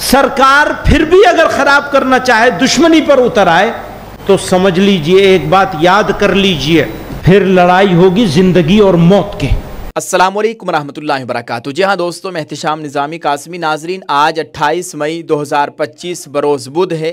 सरकार फिर भी अगर खराब करना चाहे, दुश्मनी पर उतर आए, तो समझ लीजिए, एक बात याद कर लीजिए, फिर लड़ाई होगी जिंदगी और मौत की। अस्सलामुअलैकुम रहमतुल्लाहि व बरकातुहू। जी हाँ दोस्तों, मैं एहतिशाम निज़ामी कासमी। नाजरीन, आज 28 मई 2025 बरोज़ बुध है।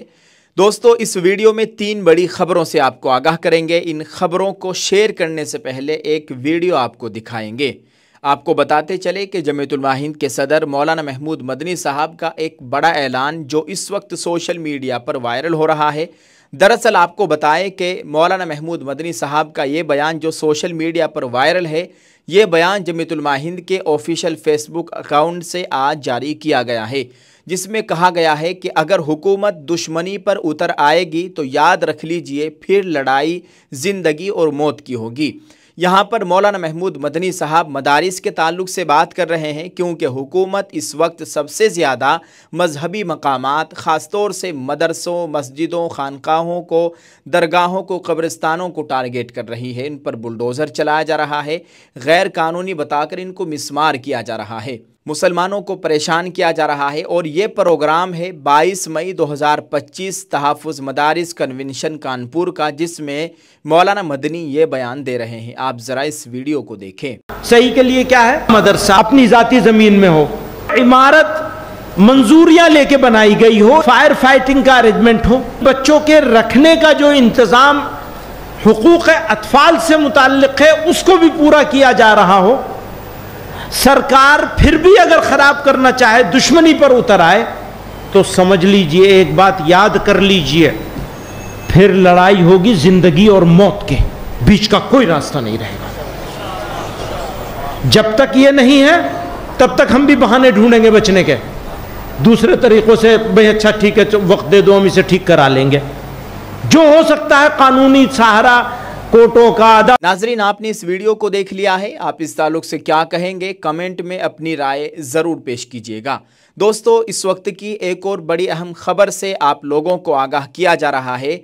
दोस्तों, इस वीडियो में 3 बड़ी खबरों से आपको आगाह करेंगे। इन खबरों को शेयर करने से पहले एक वीडियो आपको दिखाएंगे। आपको बताते चले कि जमीयतुल मुजाहिदीन के सदर मौलाना महमूद मदनी साहब का एक बड़ा ऐलान जो इस वक्त सोशल मीडिया पर वायरल हो रहा है। दरअसल आपको बताएं कि मौलाना महमूद मदनी साहब का ये बयान जो सोशल मीडिया पर वायरल है, ये बयान जमीयतुल मुजाहिदीन के ऑफिशियल फेसबुक अकाउंट से आज जारी किया गया है, जिसमें कहा गया है कि अगर हुकूमत दुश्मनी पर उतर आएगी तो याद रख लीजिए, फिर लड़ाई ज़िंदगी और मौत की होगी। यहाँ पर मौलाना महमूद मदनी साहब मदारिस के ताल्लुक़ से बात कर रहे हैं, क्योंकि हुकूमत इस वक्त सबसे ज़्यादा मजहबी मकामात, ख़ास तौर से मदरसों, मस्जिदों, खानकाहों को, दरगाहों को, कब्रिस्तानों को टारगेट कर रही है। इन पर बुलडोज़र चलाया जा रहा है, गैर कानूनी बताकर इनको मिसमार किया जा रहा है, मुसलमानों को परेशान किया जा रहा है। और ये प्रोग्राम है 22 मई 2025 तहफ़्फ़ुज़ मदारिस कन्वेंशन कानपुर का, जिसमें मौलाना मदनी ये बयान दे रहे हैं। आप ज़रा इस वीडियो को देखें। सही के लिए क्या है, मदरसा अपनी ज़ाती ज़मीन में हो, इमारत मंजूरियां लेके बनाई गई हो, फायर फाइटिंग का अरेंजमेंट हो, बच्चों के रखने का जो इंतज़ाम हुकूक़ अतफाल से मुताल्लिक़ है उसको भी पूरा किया जा रहा हो, सरकार फिर भी अगर खराब करना चाहे, दुश्मनी पर उतर आए, तो समझ लीजिए, एक बात याद कर लीजिए, फिर लड़ाई होगी जिंदगी और मौत के बीच का कोई रास्ता नहीं रहेगा। जब तक ये नहीं है तब तक हम भी बहाने ढूंढेंगे बचने के, दूसरे तरीकों से, भाई अच्छा ठीक है वक्त दे दो, हम इसे ठीक करा लेंगे, जो हो सकता है कानूनी सहारा कोर्टों का अदा। नाजरीन, आपने इस वीडियो को देख लिया है, आप इस ताल्लुक से क्या कहेंगे, कमेंट में अपनी राय ज़रूर पेश कीजिएगा। दोस्तों, इस वक्त की एक और बड़ी अहम खबर से आप लोगों को आगाह किया जा रहा है।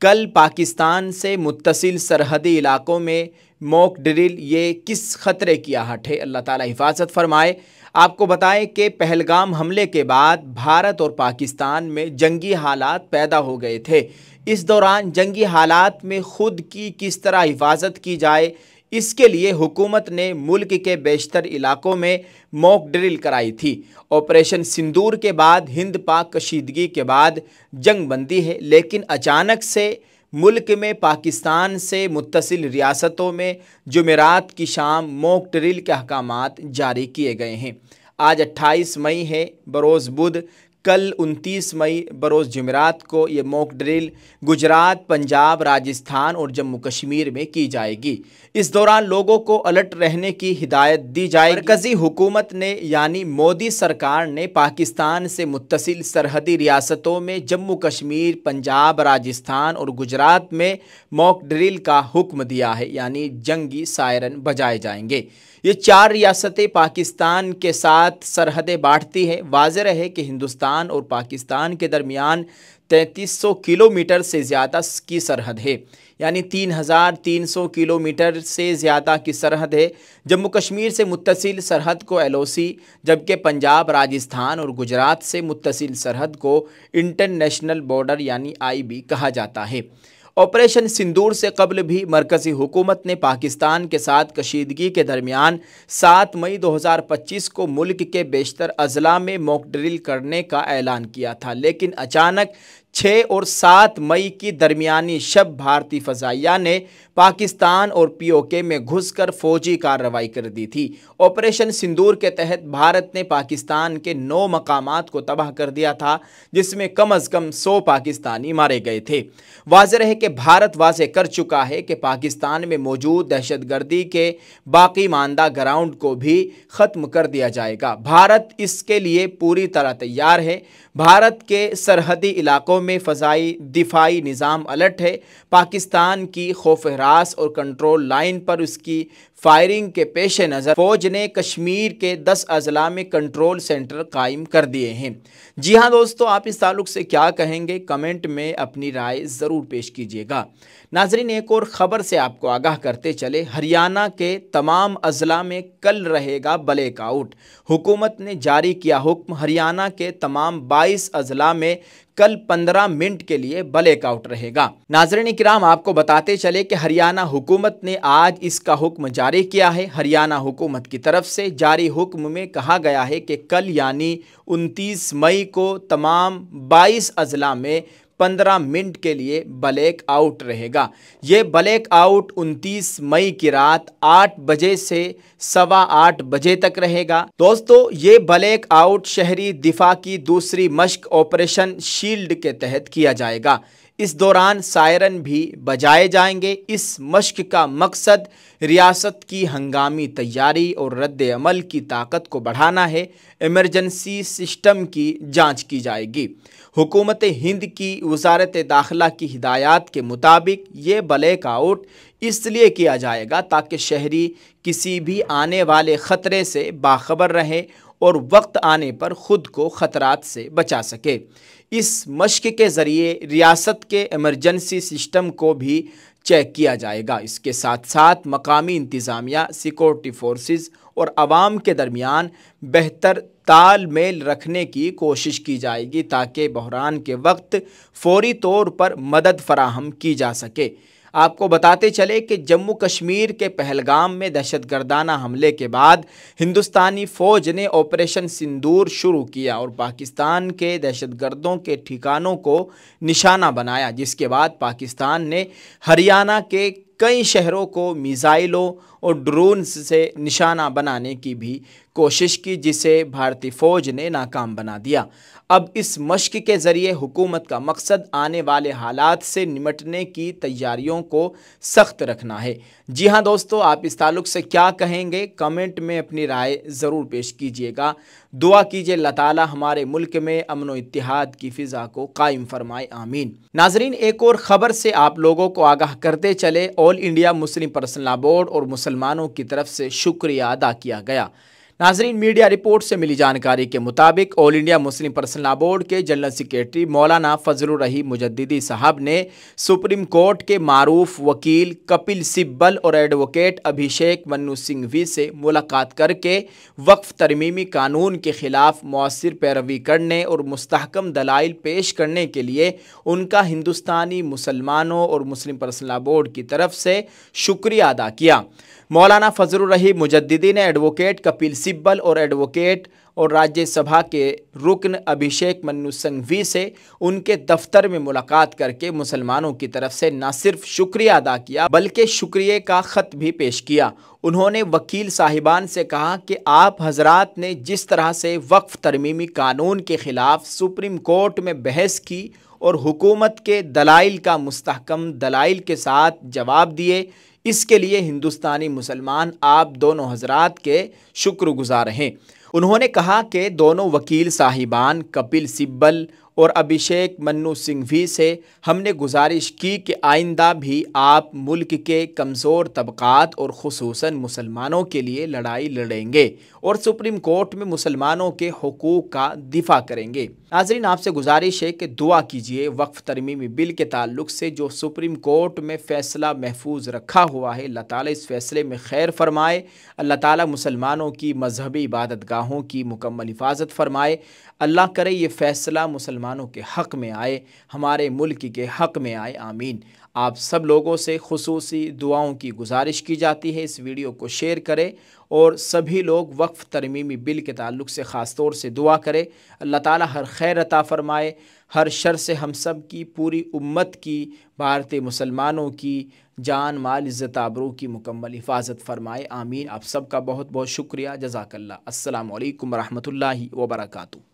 कल पाकिस्तान से मुत्तसिल सरहदी इलाकों में मॉक ड्रिल, ये किस खतरे की आहट है, अल्लाह ताला हिफाजत फरमाए। आपको बताएं कि पहलगाम हमले के बाद भारत और पाकिस्तान में जंगी हालात पैदा हो गए थे। इस दौरान जंगी हालात में ख़ुद की किस तरह हिफाजत की जाए, इसके लिए हुकूमत ने मुल्क के बेशतर इलाकों में मॉक ड्रिल कराई थी। ऑपरेशन सिंदूर के बाद हिंद पाक कशीदगी के बाद जंग बंदी है, लेकिन अचानक से मुल्क में पाकिस्तान से मुत्तसिल रियासतों में जुमेरात की शाम मॉक ड्रिल के अहकामात जारी किए गए हैं। आज 28 मई है बरोज़ बुध, कल 29 मई बरोज़ जुमेरात को ये मॉक ड्रिल गुजरात, पंजाब, राजस्थान और जम्मू कश्मीर में की जाएगी। इस दौरान लोगों को अलर्ट रहने की हिदायत दी जाएगी। मरकज़ी हुकूमत ने यानी मोदी सरकार ने पाकिस्तान से मुत्तसिल सरहदी रियासतों में जम्मू कश्मीर, पंजाब, राजस्थान और गुजरात में मॉक ड्रिल का हुक्म दिया है, यानी जंगी सायरन बजाए जाएंगे। ये 4 रियासतें पाकिस्तान के साथ सरहदें बांटती है। वाज़ेह है कि हिंदुस्तान और पाकिस्तान के दरमियान 3300 किलोमीटर से ज़्यादा की सरहद है, यानी 3300 किलोमीटर से ज़्यादा की सरहद है। जम्मू कश्मीर से मुत्तसिल सरहद को LOC, जबकि पंजाब, राजस्थान और गुजरात से मुत्तसिल सरहद को इंटरनेशनल बॉर्डर यानी IB कहा जाता है। ऑपरेशन सिंदूर से कबल भी मरकज़ी हुकूमत ने पाकिस्तान के साथ कशीदगी के दरमियान 7 मई 2025 को मुल्क के बेशतर अज़ला में मॉक ड्रिल करने का ऐलान किया था, लेकिन अचानक 6 और 7 मई की दरमियानी शब भारतीय फ़ज़ाइया ने पाकिस्तान और POK में घुसकर फ़ौजी कार्रवाई कर दी थी। ऑपरेशन सिंदूर के तहत भारत ने पाकिस्तान के 9 मकामात को तबाह कर दिया था, जिसमें कम अज़ कम 100 पाकिस्तानी मारे गए थे। वाज़ेह है कि भारत वाज़ेह कर चुका है कि पाकिस्तान में मौजूद दहशतगर्दी के बाकी मानदा ग्राउंड को भी ख़त्म कर दिया जाएगा। भारत इसके लिए पूरी तरह तैयार है। भारत के सरहदी इलाकों में फ़ज़ाई दिफाई निज़ाम अलर्ट है। पाकिस्तान की खौफ हरास और कंट्रोल लाइन पर उसकी फायरिंग के पेश नज़र फौज ने कश्मीर के 10 अजला में कंट्रोल सेंटर कायम कर दिए हैं। जी हाँ दोस्तों, आप इस ताल्लुक से क्या कहेंगे, कमेंट में अपनी राय ज़रूर पेश कीजिएगा। नाजरीन, एक और ख़बर से आपको आगाह करते चले, हरियाणा के तमाम अजला में कल रहेगा ब्लैकआउट। हुकूमत ने जारी किया हुक्म, हरियाणा के तमाम 22 अजला में कल 15 मिनट के लिए ब्लैकआउट रहेगा। नाज़रीन इकराम, आपको बताते चले कि हरियाणा हुकूमत ने आज इसका हुक्म जारी किया है। हरियाणा हुकूमत की तरफ से जारी हुक्म में कहा गया है कि कल यानी 29 मई को तमाम 22 अजला में 15 मिनट के लिए ब्लैक आउट रहेगा। ये ब्लैक आउट 29 मई की रात 8 बजे से 8:15 बजे तक रहेगा। दोस्तों, ये ब्लैक आउट शहरी दिफा की दूसरी मश्क ऑपरेशन शील्ड के तहत किया जाएगा। इस दौरान सायरन भी बजाए जाएंगे। इस मश्क का मकसद रियासत की हंगामी तैयारी और रद्द अमल की ताकत को बढ़ाना है। इमरजेंसी सिस्टम की जांच की जाएगी। हुकूमत हिंद की वज़ारत दाखिला की हिदायत के मुताबिक ये ब्लैक आउट इसलिए किया जाएगा ताकि शहरी किसी भी आने वाले ख़तरे से बाखबर रहे और वक्त आने पर ख़ुद को ख़तरात से बचा सके। इस मश्क के ज़रिए रियासत के इमरजेंसी सिस्टम को भी चेक किया जाएगा। इसके साथ साथ मकामी इंतज़ामिया, सिक्योरिटी फोर्सेस और आवाम के दरमियान बेहतर तालमेल रखने की कोशिश की जाएगी ताकि बहरान के वक्त फौरी तौर पर मदद फराहम की जा सके। आपको बताते चले कि जम्मू कश्मीर के पहलगाम में दहशतगर्दाना हमले के बाद हिंदुस्तानी फ़ौज ने ऑपरेशन सिंदूर शुरू किया और पाकिस्तान के दहशतगर्दों के ठिकानों को निशाना बनाया, जिसके बाद पाकिस्तान ने हरियाणा के कई शहरों को मिसाइलों और ड्रोन से निशाना बनाने की भी कोशिश की, जिसे भारतीय फ़ौज ने नाकाम बना दिया। अब इस मश्क के ज़रिए हुकूमत का मकसद आने वाले हालात से निपटने की तैयारियों को सख्त रखना है। जी हाँ दोस्तों, आप इस ताल्लुक़ से क्या कहेंगे, कमेंट में अपनी राय ज़रूर पेश कीजिएगा। दुआ कीजिए अल्लाह ताला हमारे मुल्क में अमन व इत्तिहाद की फ़िज़ा को कायम फरमाए, आमीन। नाजरीन, एक और ख़बर से आप लोगों को आगाह करते चले, all India Muslim personal law board और मुसलमानों की तरफ से शुक्रिया अदा किया गया। नाजरीन, मीडिया रिपोर्ट से मिली जानकारी के मुताबिक all India Muslim personal law board के जनरल सेक्रेटरी मौलाना फजलुर रहीम मुजद्दिदी साहब ने सुप्रीम कोर्ट के मारूफ वकील कपिल सिब्बल और एडवोकेट अभिषेक मन्नू सिंघवी से मुलाकात करके वक्फ तरमीमी कानून के ख़िलाफ़ मौसर पैरवी करने और मुस्तहकम दलाइल पेश करने के लिए उनका हिंदुस्तानी मुसलमानों और मुस्लिम पर्सनल लॉ बोर्ड की तरफ से शुक्रिया अदा किया। मौलाना फजलुर रहीम मुजद्दिदी ने एडवोकेट कपिल सिब्बल और एडवोकेट और राज्यसभा के रुकन अभिषेक मन्नू सिंघवी से उनके दफ्तर में मुलाकात करके मुसलमानों की तरफ से न सिर्फ शुक्रिया अदा किया बल्कि शुक्रिया का ख़त भी पेश किया। उन्होंने वकील साहिबान से कहा कि आप हजरात ने जिस तरह से वक्फ तरमीमी कानून के ख़िलाफ़ सुप्रीम कोर्ट में बहस की और हुकूमत के दलाइल का मुस्तहकम दलाइल के साथ जवाब दिए, इसके लिए हिंदुस्तानी मुसलमान आप दोनों हजरात के शुक्रगुजार हैं। उन्होंने कहा कि दोनों वकील साहिबान कपिल सिब्बल और अभिषेक मन्नू सिंघवी से हमने गुजारिश की कि आइंदा भी आप मुल्क के कमज़ोर तबक़ात और ख़ुसूसन मुसलमानों के लिए लड़ाई लड़ेंगे और सुप्रीम कोर्ट में मुसलमानों के हुकूक का दिफा करेंगे। नाज़रीन, आपसे गुजारिश है कि दुआ कीजिए वक्फ तरमीमी बिल के ताल्लुक़ से जो सुप्रीम कोर्ट में फ़ैसला महफूज रखा हुआ है, अल्लाह ताला इस फ़ैसले में खैर फरमाए। अल्लाह ताला मुसलमानों की मजहबी इबादत गाहों की मुकम्मल हिफाजत फरमाए। अल्लाह करे ये फ़ैसला मुसलमानों के हक़ में आए, हमारे मुल्क के हक़ में आए, आमीन। आप सब लोगों से खुसूसी दुआओं की गुजारिश की जाती है, इस वीडियो को शेयर करें और सभी लोग वक्फ तरमीमी बिल के ताल्लुक़ से ख़ास तौर से दुआ करें। अल्लाह ताला हर खैर अता फ़रमाए, हर शर से हम सब की, पूरी उम्मत की, भारतीय मुसलमानों की जान माल इज़्ज़त आबरू की मुकम्मल हिफाजत फ़रमाए, आमीन। आप सबका बहुत बहुत शुक्रिया, जज़ाकल्लाह। अस्सलामु अलैकुम व रहमतुल्लाहि व बरकातुहू।